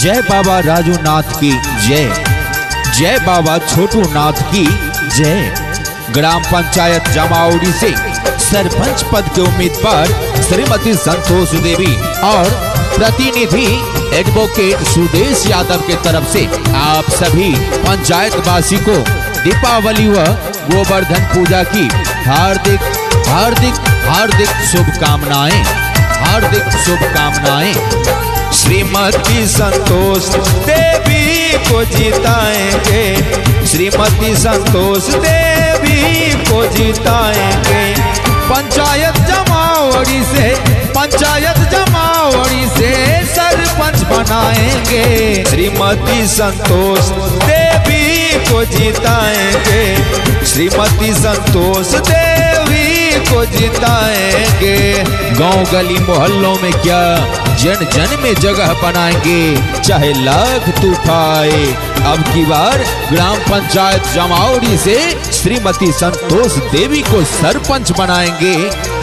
जय बाबा राजू नाथ की जय, जय बाबा छोटू नाथ की जय। ग्राम पंचायत जमावड़ी से सरपंच पद के उम्मीदवार श्रीमती संतोष देवी और प्रतिनिधि एडवोकेट सुदेश यादव के तरफ से आप सभी पंचायत वासी को दीपावली व गोवर्धन पूजा की हार्दिक हार्दिक हार्दिक शुभकामनाएं, हार्दिक शुभकामनाएं। श्रीमती संतोष देवी को जिताएंगे, श्रीमती संतोष देवी को जिताएंगे। पंचायत जमावड़ी से सरपंच बनाएंगे, श्रीमती संतोष देवी को जिताएंगे, श्रीमती संतोष देवी को जिताएंगे। गांव गली मोहल्लों में क्या जन जन में जगह बनाएंगे, चाहे लाख तूफाए। अब की बार ग्राम पंचायत जमावड़ी से श्रीमती संतोष देवी को सरपंच बनाएंगे,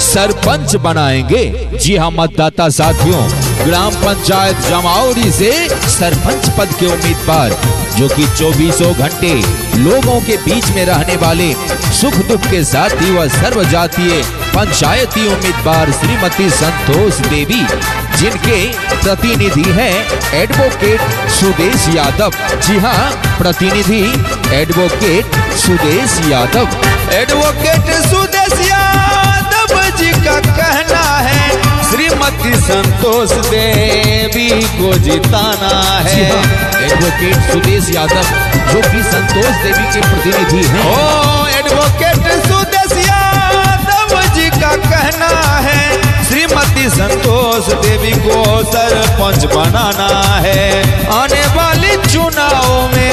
सरपंच बनाएंगे। जी हाँ मतदाता साथियों, ग्राम पंचायत जमावड़ी से सरपंच पद के उम्मीदवार जो कि 24 घंटे लोगों के बीच में रहने वाले सुख दुख के साथी व सर्वजातीय पंचायती उम्मीदवार श्रीमती संतोष देवी, जिनके प्रतिनिधि हैं एडवोकेट सुदेश यादव। जी हाँ, प्रतिनिधि एडवोकेट सुदेश यादव। एडवोकेट सुदेश यादव जी का कहना है श्रीमती संतोष देवी को जिताना है। एडवोकेट सुदेश यादव जो कि संतोष देवी के प्रतिनिधि हैं। ओ एडवोकेट सुदेश यादव जी का कहना है श्रीमती संतोष देवी को सरपंच बनाना है। आने वाले चुनाव में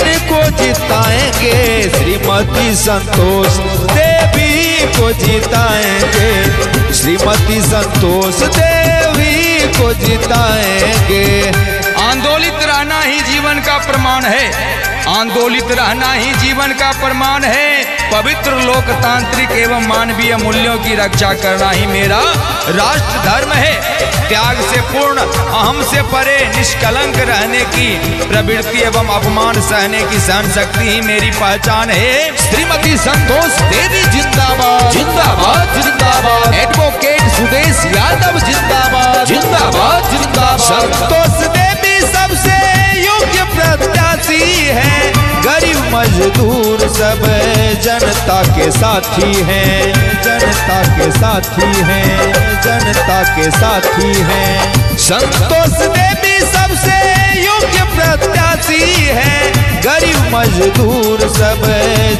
इनको जिताएंगे, श्रीमती संतोष देवी को जिताएंगे, श्रीमती संतोष देवी को जिताएंगे। आंदोलित रहना ही जीवन का प्रमाण है, आंदोलित रहना ही जीवन का प्रमाण है। पवित्र लोकतांत्रिक एवं मानवीय मूल्यों की रक्षा करना ही मेरा राष्ट्र धर्म है। त्याग से पूर्ण, अहम से परे, निष्कलंक रहने की प्रवृत्ति एवं अपमान सहने की सहन शक्ति ही मेरी पहचान है। श्रीमती संतोष देवी जिंदाबाद, जिंदाबाद, जिंदाबाद। एडवोकेट सुदेश यादव जिंदाबाद, जिंदाबाद, जिंदाबाद। संतोष देवी सबसे योग्य प्रत्याशी है, गरीब मजदूर सब जनता के साथी हैं, जनता के साथी हैं, जनता के साथी हैं। संतोष देवी सबसे योग्य प्रत्याशी है, गरीब मजदूर सब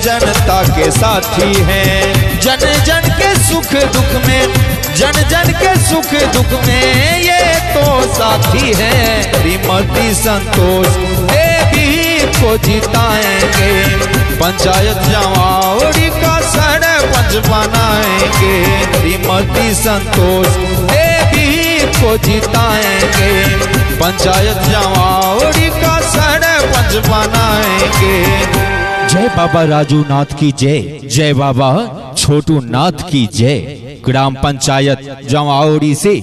जनता के साथी हैं। जन जन के सुख दुख में, जन जन के सुख दुख में ये तो साथी हैं। श्रीमती संतोष देवी को जिताएंगे, पंचायत जमावड़ी का सरपंच बनाएंगे, श्रीमती संतोष देवी को जिताएंगे, पंचायत जमावड़ी का सरपंच बनाएंगे। जय बाबा राजू नाथ की जय, जय बाबा छोटू नाथ की जय। ग्राम पंचायत जमावड़ी से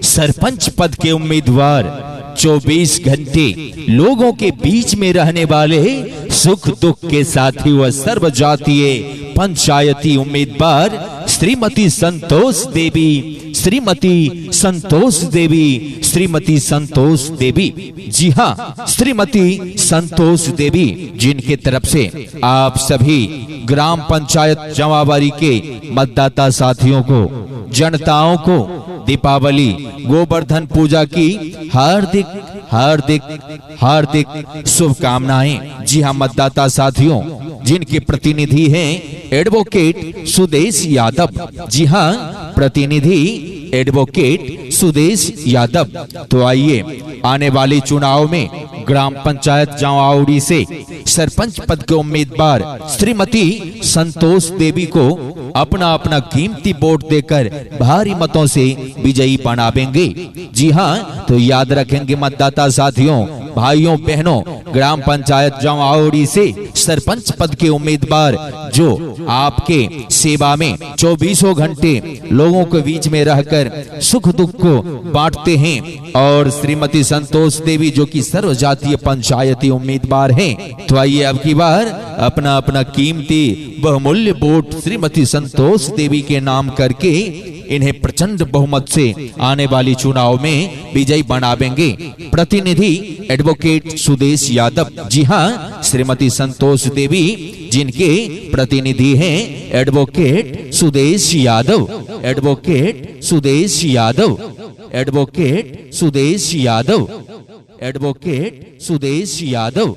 सरपंच पद के उम्मीदवार 24 घंटे लोगों के बीच में रहने वाले सुख दुख के साथी व सर्वजातीय पंचायती उम्मीदवार श्रीमती संतोष देवी, श्रीमती संतोष देवी, श्रीमती संतोष देवी। जी हाँ, श्रीमती संतोष देवी, जिनके तरफ से आप सभी ग्राम पंचायत जमावड़ी के मतदाता साथियों को, जनताओं को दीपावली गोवर्धन पूजा की हार्दिक हार्दिक हार्दिक शुभकामनाएं। जी हाँ मतदाता साथियों, जिनके प्रतिनिधि हैं एडवोकेट सुदेश यादव। जी हाँ, प्रतिनिधि एडवोकेट सुदेश यादव। तो आइए आने वाले चुनाव में ग्राम पंचायत जमावड़ी से सरपंच पद के उम्मीदवार श्रीमती संतोष देवी को अपना अपना कीमती वोट देकर भारी मतों से विजयी बनावेंगे। जी हाँ, तो याद रखेंगे मतदाता साथियों, भाइयों बहनों, ग्राम पंचायत जमावड़ी से सरपंच पद के उम्मीदवार जो आपके सेवा में 24 घंटे लोगों के बीच में रहकर सुख दुख को बांटते हैं, और श्रीमती संतोष देवी जो कि सर्व जातीय पंचायती उम्मीदवार हैं। तो आइए अब की बार अपना अपना कीमती बहुमूल्य वोट श्रीमती संतोष देवी के नाम करके इन्हें प्रचंड बहुमत से आने वाली चुनाव में विजयी बनावेंगे। प्रतिनिधि एडवोकेट सुदेश यादव, जी हाँ, श्रीमती संतोष देवी जिनके प्रतिनिधि हैं advocate Sudesh Yadav, advocate Sudesh Yadav, advocate Sudesh Yadav, advocate Sudesh Yadav.